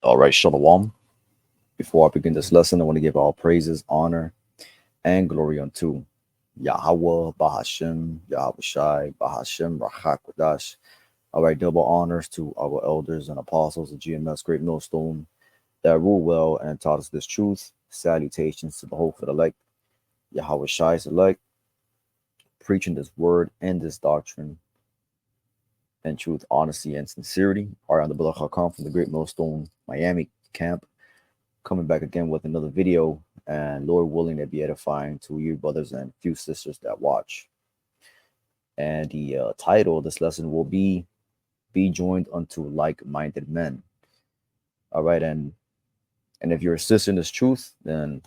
All right, Shalom. Before I begin this lesson, I want to give all praises, honor, and glory unto Yahweh, Bahashem, Yahweh Shai, Bahashem, Rachakwadash. All right, double honors to our elders and apostles of GMS Great Millstone that rule well and taught us this truth. Salutations to the hopeful elect, Yahweh Shai's elect, preaching this word and this doctrine and truth, honesty, and sincerity. All right, on the Baruch HaKam from the Great Millstone Miami camp, coming back again with another video, and Lord willing, it be edifying to you brothers and few sisters that watch. And the title of this lesson will be joined unto like-minded men. All right, and if you're a sister in this truth, then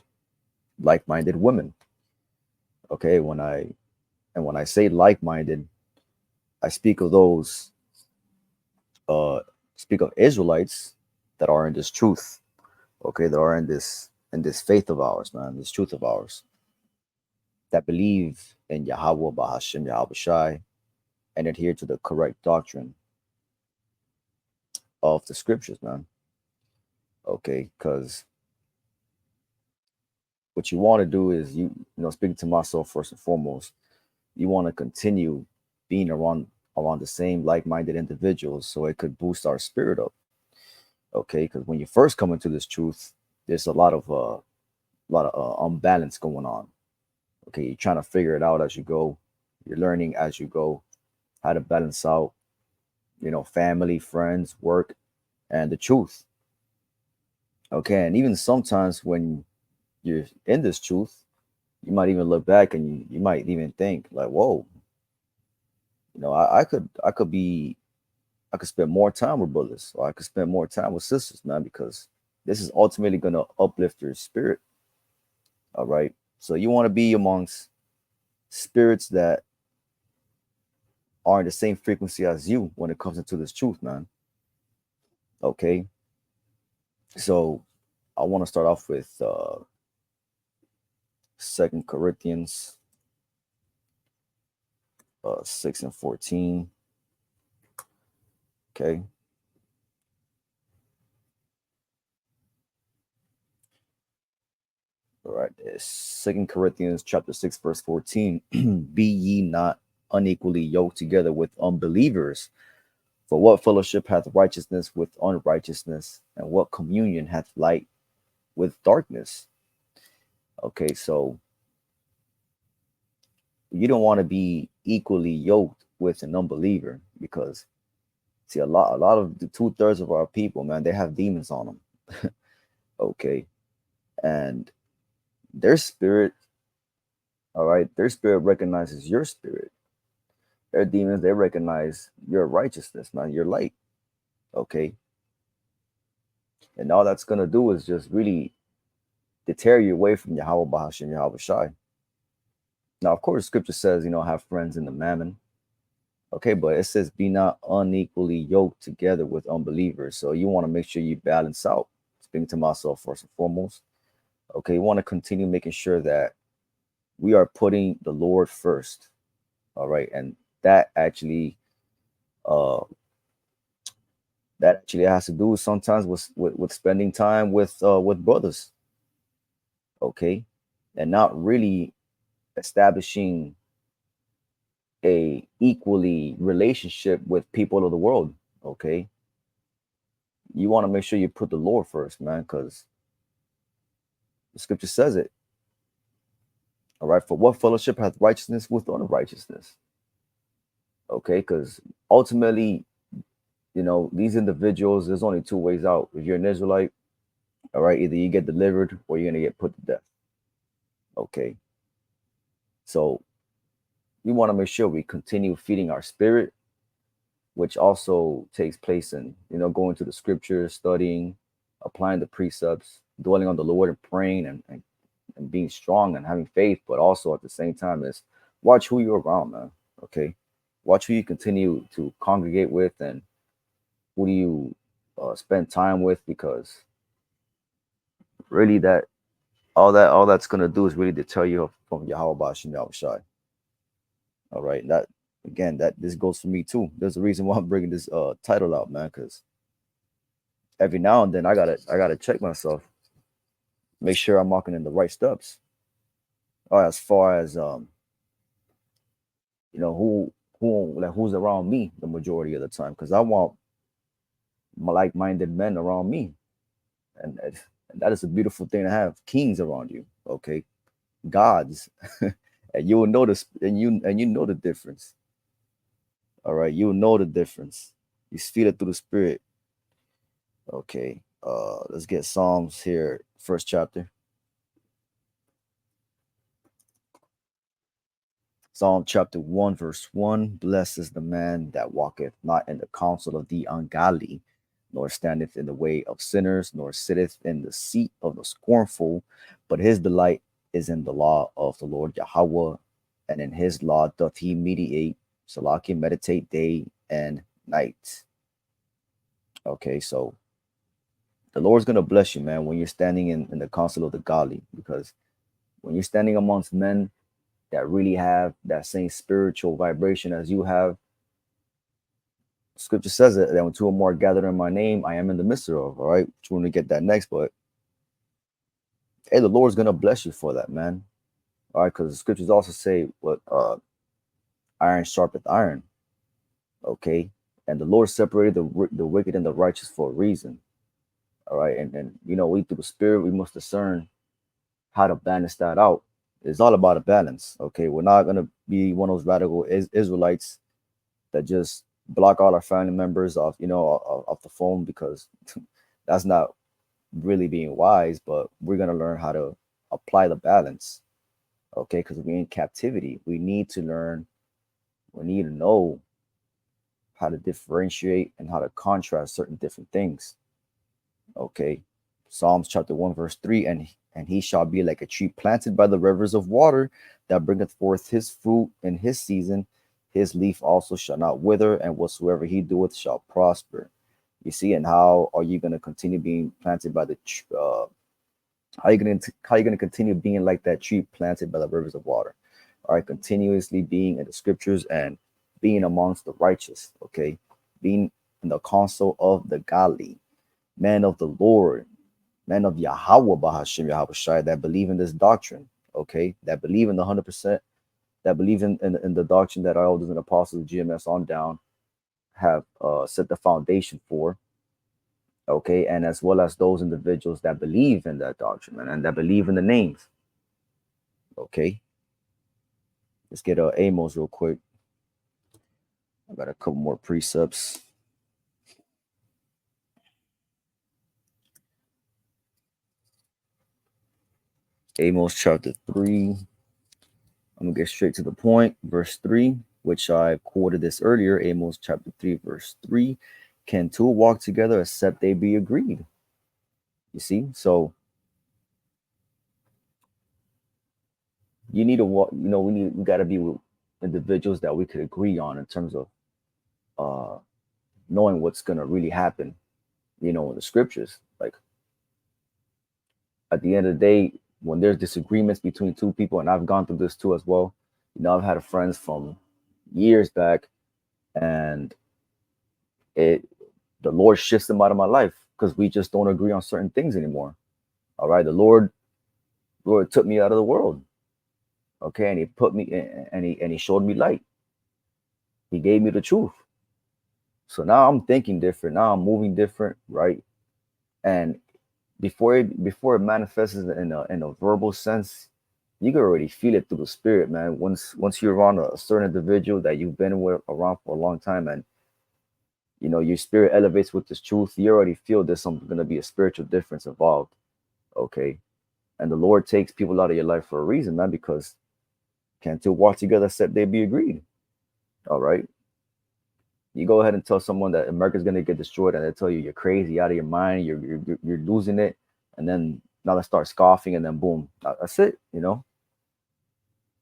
like-minded women. Okay, when I say like-minded, I speak of those uh speak of Israelites that are in this truth, okay, that are in this faith of ours, man, this truth of ours, that believe in Yahweh, Bahashem, Yahweh Shai, and adhere to the correct doctrine of the scriptures, man. Okay, because what you want to do is speaking to myself first and foremost, you want to continue being around the same like-minded individuals so it could boost our spirit up. Okay, because when you first come into this truth, there's a lot of unbalance going on. Okay, you're trying to figure it out as you go. You're learning as you go how to balance out, family, friends, work, and the truth. Okay, and even sometimes when you're in this truth, you might even look back and you might even think like, whoa, I could spend more time with brothers, or I could spend more time with sisters, man, because this is ultimately gonna uplift your spirit. All right. So you want to be amongst spirits that are in the same frequency as you when it comes into this truth, man. Okay. So I want to start off with Second Corinthians 6:14. Okay. All right. Second Corinthians chapter 6, verse 14. Be ye not unequally yoked together with unbelievers. For what fellowship hath righteousness with unrighteousness? And what communion hath light with darkness? Okay, so you don't want to be equally yoked with an unbeliever because see a lot of the 2/3 of our people, man, they have demons on them. Okay. And their spirit, all right, their spirit recognizes your spirit. Their demons, they recognize your righteousness, man, your light. Okay. And all that's gonna do is just really deter you away from Yahweh Bahashem, Yahweh Shai. Now, of course, scripture says, have friends in the mammon. Okay, but it says be not unequally yoked together with unbelievers. So you want to make sure you balance out. Speaking to myself first and foremost. Okay, you want to continue making sure that we are putting the Lord first. All right, and that actually uh has to do sometimes with spending time with brothers. Okay, and not really establishing a equally relationship with people of the world. Okay, you want to make sure you put the Lord first, man, because the scripture says it. All right. For what fellowship hath righteousness with unrighteousness? Okay. Because ultimately, these individuals, there's only two ways out. If you're an Israelite, all right, either you get delivered or you're going to get put to death. Okay. So we want to make sure we continue feeding our spirit, which also takes place in, going to the scriptures, studying, applying the precepts, dwelling on the Lord and praying and being strong and having faith, but also at the same time is watch who you're around, man. Okay, watch who you continue to congregate with and who do you spend time with, because really all that's gonna do is really deter you from Yahweh Bashim Yahweh Shai. All right, that again, that this goes for me too. There's a reason why I'm bringing this title out, man, because every now and then I gotta check myself, make sure I'm walking in the right steps. Or as far as who's around me the majority of the time, because I want like-minded men around me, and that is a beautiful thing to have kings around you. Okay, gods, and you will notice, and you know the difference. All right, you will know the difference. You feel it through the spirit. Okay, let's get Psalms here, first chapter. Psalm chapter 1, verse 1. Blessed is the man that walketh not in the counsel of the ungodly, nor standeth in the way of sinners, nor sitteth in the seat of the scornful, but his delight is in the law of the Lord Yahweh, and in his law doth he meditate, Salaki meditate day and night. Okay, so the Lord's gonna bless you, man, when you're standing in the counsel of the godly, because when you're standing amongst men that really have that same spiritual vibration as you have, scripture says it, that when two or more gather in my name, I am in the midst of. All right, we're going to get that next, but hey, the Lord's gonna bless you for that, man. All right, because the scriptures also say what iron sharpeth iron. Okay, and the Lord separated the wicked and the righteous for a reason. All right, and we through the Spirit we must discern how to balance that out. It's all about a balance. Okay, we're not gonna be one of those radical Israelites that just block all our family members off, off the phone, because that's not really being wise. But we're gonna learn how to apply the balance. Okay, because we're in captivity. We need to learn. We need to know how to differentiate and how to contrast certain different things. Okay, Psalms chapter 1 verse 3, and he shall be like a tree planted by the rivers of water, that bringeth forth his fruit in his season. His leaf also shall not wither, and whatsoever he doeth shall prosper. You see, and how are you going to continue being planted by the how you going to continue being like that tree planted by the rivers of water? All right, continuously being in the scriptures and being amongst the righteous. Okay, being in the counsel of the godly, men of the Lord, men of Yahweh Bahashim Yahweh Shai, that believe in this doctrine. Okay, that believe in the 100%, that believe in the doctrine that our elders and apostles, GMS on down, have set the foundation for. Okay, and as well as those individuals that believe in that doctrine, and that believe in the names. Okay, let's get Amos real quick. I got a couple more precepts. Amos chapter 3. I'm gonna get straight to the point. Verse 3, which I quoted this earlier. Amos chapter 3, verse 3. Can two walk together except they be agreed? You see, so you need to walk. We got to be with individuals that we could agree on in terms of uh knowing what's gonna really happen. In the scriptures, like at the end of the day, when there's disagreements between two people, and I've gone through this too as well. I've had friends from years back, and it the Lord shifts them out of my life because we just don't agree on certain things anymore. All right, the Lord took me out of the world. Okay, and He put me in, and He showed me light. He gave me the truth. So now I'm thinking different. Now I'm moving different, right? And before it manifests in a verbal sense, you can already feel it through the spirit, man. Once you're around a certain individual that you've been around for a long time, and your spirit elevates with this truth, you already feel there's something going to be a spiritual difference involved. Okay, and the Lord takes people out of your life for a reason, man, because can't two walk together except they be agreed. All right, you go ahead and tell someone that America's going to get destroyed, and they tell you you're crazy, out of your mind, you're losing it, and then now they start scoffing, and then boom, that's it.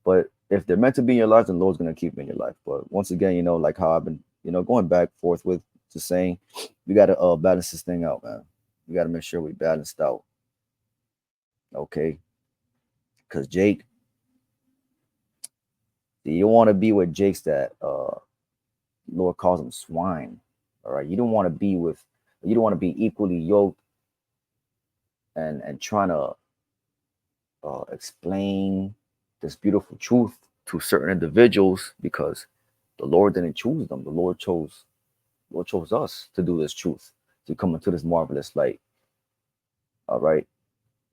But if they're meant to be in your life, then the Lord's going to keep them in your life. But once again, like how I've been, going back forth with just saying, we got to balance this thing out, man. We got to make sure we balanced out. Okay, because Jake, you want to be with Jakes that Lord calls them swine. All right, you don't want to be with You don't want to be equally yoked and trying to explain this beautiful truth to certain individuals because the Lord didn't choose them. Lord chose us to do this truth, to come into this marvelous light. All right.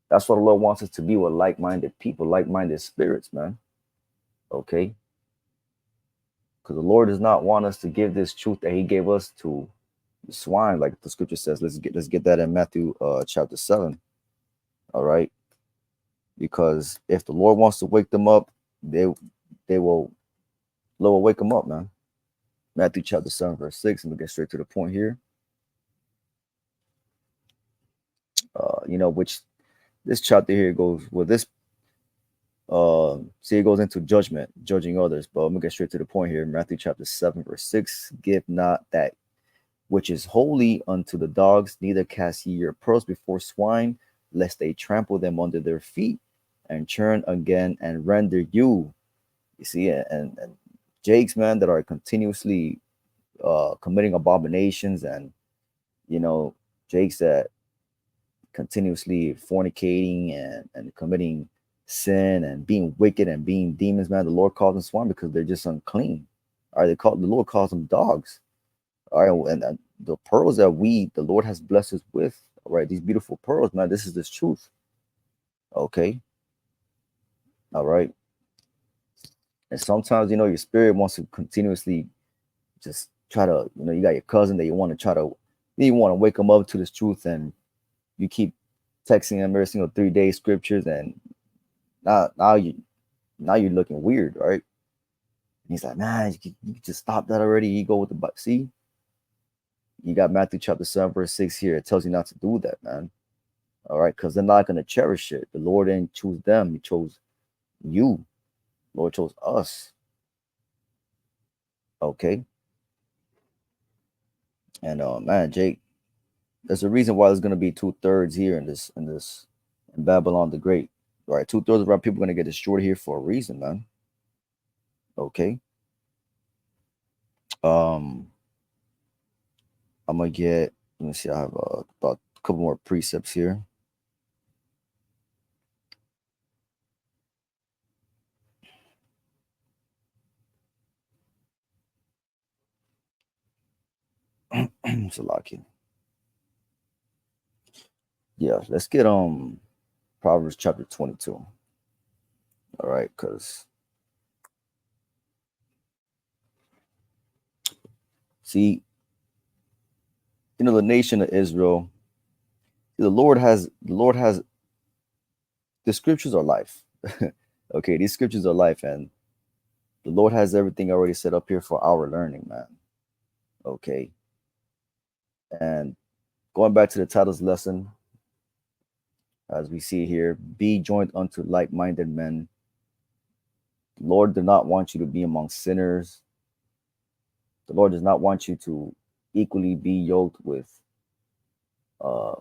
That's what the Lord wants us to be with like-minded people, like-minded spirits, man. Okay. Because the Lord does not want us to give this truth that He gave us to swine, like the scripture says. Let's get that in Matthew chapter 7. All right. Because if the Lord wants to wake them up, they will Lord will wake them up, man. Matthew chapter 7, verse 6, and we get straight to the point here. Which this chapter here goes with this see, it goes into judgment, judging others, but I'm gonna get straight to the point here. Matthew chapter 7, verse 6. Give not that which is holy unto the dogs, neither cast ye your pearls before swine, lest they trample them under their feet and churn again and render you. You see, and jakes, man, that are continuously committing abominations, and jakes that continuously fornicating and committing sin and being wicked and being demons, man. The Lord calls them swine because they're just unclean. All right, the Lord calls them dogs. All right, and the pearls that the Lord has blessed us with, all right, these beautiful pearls, man. This is this truth. Okay. All right. And sometimes, your spirit wants to continuously just try to, you got your cousin that you want to try to, you want to wake them up to this truth, and you keep texting them every single 3 day scriptures, and now you're looking weird, right? And he's like, man, you just stop that already. You go with the see, you got Matthew chapter 7, verse 6 here. It tells you not to do that, man. All right, because they're not gonna cherish it. The Lord didn't choose them, He chose you. The Lord chose us. Okay. And man, Jake, there's a reason why there's gonna be 2/3 here in Babylon the Great. All right, 2/3 of our people are gonna get destroyed here for a reason, man. Okay. Um, I'm gonna get. Let me see. I have about a couple more precepts here. Salaki. Yeah, let's get Proverbs chapter 22. All right, because see, the nation of Israel, the Lord has the scriptures are life. Okay, these scriptures are life, and the Lord has everything already set up here for our learning, man. Okay. And going back to the title's lesson, as we see here, be joined unto like-minded men. The Lord did not want you to be among sinners. The Lord does not want you to equally be yoked with uh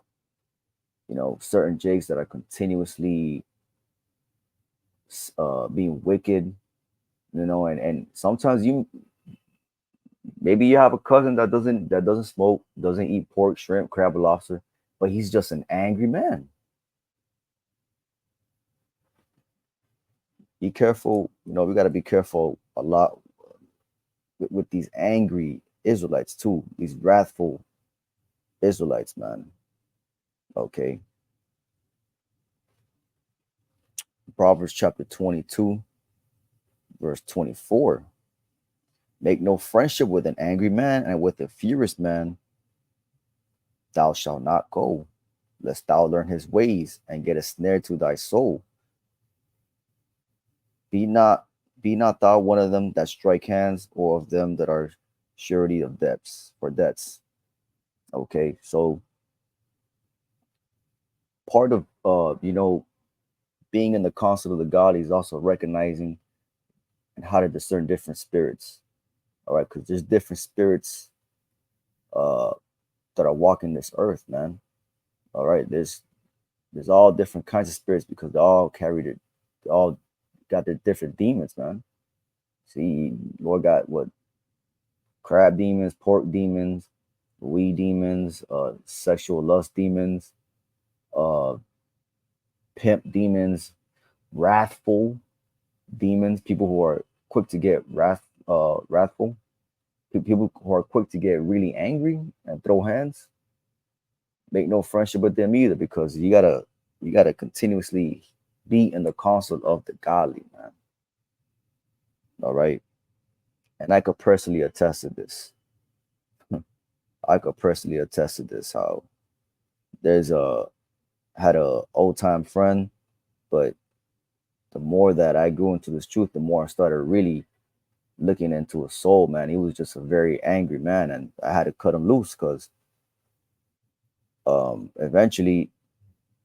certain jakes that are continuously being wicked, and sometimes maybe you have a cousin that doesn't smoke, doesn't eat pork, shrimp, crab, or lobster, but he's just an angry man. Be careful, we got to be careful a lot with these angry Israelites too, these wrathful Israelites, man. Okay. Proverbs chapter 22, verse 24. Make no friendship with an angry man, and with a furious man thou shalt not go, lest thou learn his ways and get a snare to thy soul. Be not be not thou one of them that strike hands, or of them that are surety of debts. Okay, so part of being in the council of the godly is also recognizing and how to discern different spirits. All right, because there's different spirits uh that are walking this earth, man. All right, there's all different kinds of spirits because they all got their different demons, man. See, Lord got what? Crab demons, pork demons, weed demons, sexual lust demons, uh, pimp demons, wrathful demons, people who are quick to get wrathful, people who are quick to get really angry and throw hands. Make no friendship with them either, because you gotta continuously be in the counsel of the godly, man. All right, and I could personally attest to this. I could personally attest to this. How there's a had a old time friend, but the more that I grew into this truth, the more I started really looking into his soul, man. He was just a very angry man, and I had to cut him loose because eventually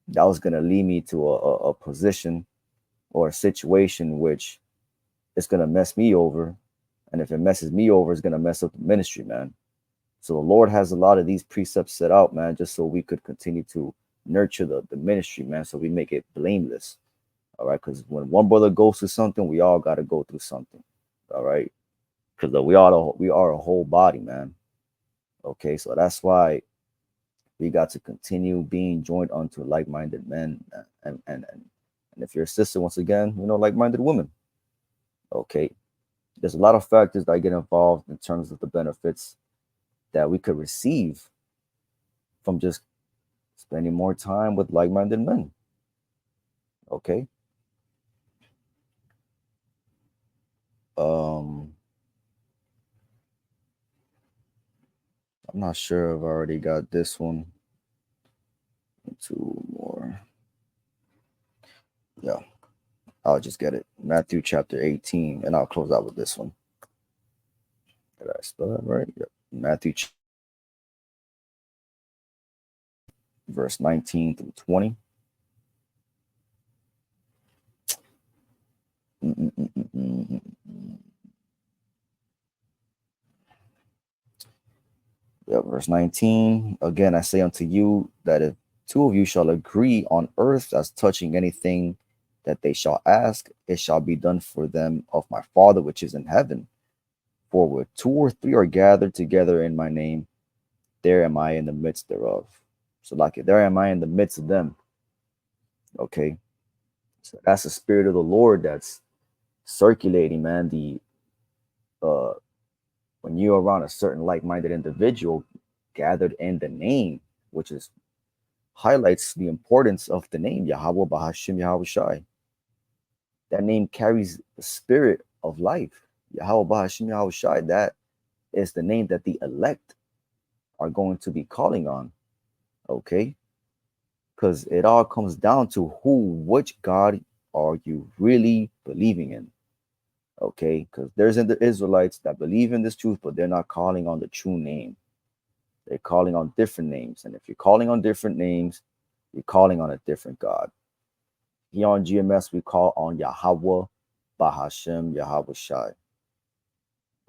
that was gonna lead me to a position or a situation which it's gonna mess me over, and if it messes me over, it's gonna mess up the ministry, man. So the Lord has a lot of these precepts set out, man, just so we could continue to nurture the ministry, man, so we make it blameless. All right, because when one brother goes through something, we all got to go through something. All right, because we are a whole body, man. Okay, so that's why we got to continue being joined unto like-minded men, and if you're a sister, once again, like-minded women. Okay, there's a lot of factors that get involved in terms of the benefits that we could receive from just spending more time with like-minded men. Okay. Um, I'm not sure if I already got this one. Two more. Yeah, I'll just get it. Matthew chapter 18, and I'll close out with this one. Did I spell that right? Yep. Matthew verse 19 through 20. Yep, verse 19. Again, I say unto you that if two of you shall agree on earth as touching anything that they shall ask, it shall be done for them of my Father which is in heaven. For where two or three are gathered together in my name, there am I in the midst thereof. So, like, there am I in the midst of them. Okay. So that's the spirit of the Lord that's circulating, man. Uh when you're around a certain like-minded individual gathered in the name, which is highlights the importance of the name Yahweh Bahashim Yahweh Shai. That name carries the spirit of life. Yahweh Bahashim Yahweh Shai. That is the name that the elect are going to be calling on. Okay, because it all comes down to which God are you really believing in? Okay, because there's in the Israelites that believe in this truth, but they're not calling on the true name. They're calling on different names. And if you're calling on different names, you're calling on a different God. Here on GMS, we call on Yahweh, Bahashem, Yahweh Shai.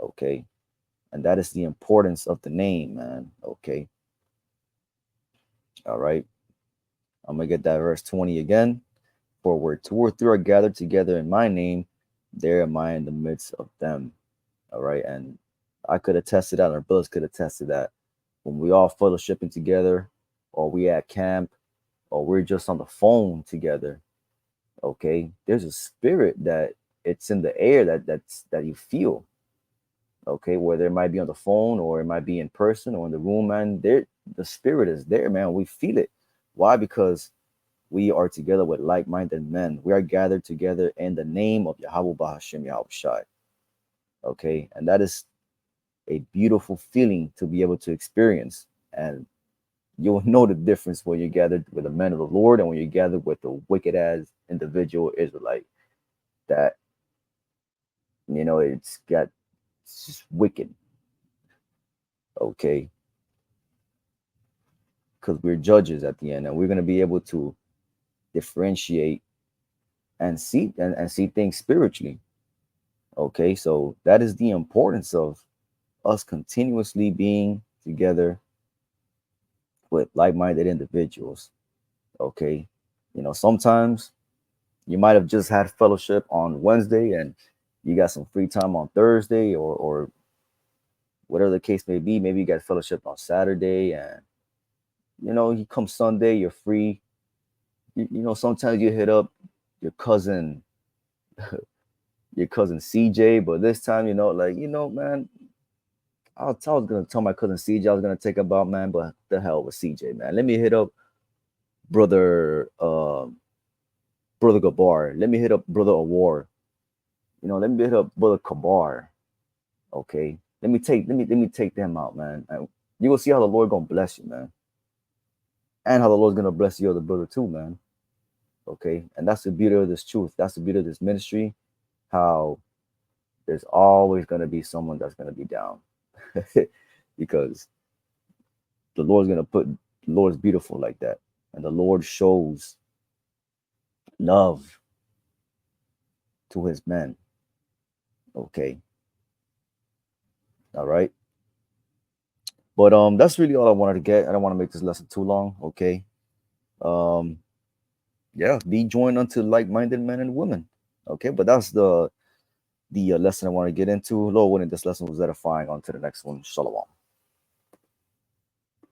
Okay. And that is the importance of the name, man. Okay. All right. I'm going to get that verse 20 again. For where two or three are gathered together in my name, there am I in the midst of them. All right. And I could attest to that, and our brothers could attest to that. When we all fellowshipping together, or we at camp, or we're just on the phone together, okay, there's a spirit that it's in the air that you feel. Okay, whether it might be on the phone or it might be in person or in the room, man. There, the spirit is there, man. We feel it. Why? Because we are together with like-minded men. We are gathered together in the name of Yahweh Bahashim Yahweh Shai. Okay, and that is a beautiful feeling to be able to experience. And you'll know the difference when you're gathered with the men of the Lord and when you're gathered with the wicked ass individual Israelite. That it's just wicked. Okay, because we're judges at the end, and we're gonna be able to differentiate and see things spiritually. Okay, so that is the importance of us continuously being together with like-minded individuals. Okay, sometimes you might have just had fellowship on Wednesday and you got some free time on Thursday or whatever the case may be. Maybe you got fellowship on Saturday, and you come Sunday, you're free. Sometimes you hit up your cousin, your cousin CJ, but this time, man, I was gonna tell my cousin CJ I was gonna take about, man, but the hell with CJ, man. Let me hit up brother, brother Gabar. Let me hit up brother Awar. Let me hit up brother Kabar. Okay, let me take them out, man. And you will see how the Lord gonna bless you, man, and how the Lord's gonna bless your other brother too, man. Okay, and that's the beauty of this truth. That's the beauty of this ministry. How there's always gonna be someone that's gonna be down, because the Lord's beautiful like that, and the Lord shows love to His men. Okay, all right. But that's really all I wanted to get. I don't want to make this lesson too long. Okay. Um, yeah, be joined unto like-minded men and women. Okay, but that's the lesson I want to get into. Lord willing, this lesson was edifying. On to the next one. Shalom.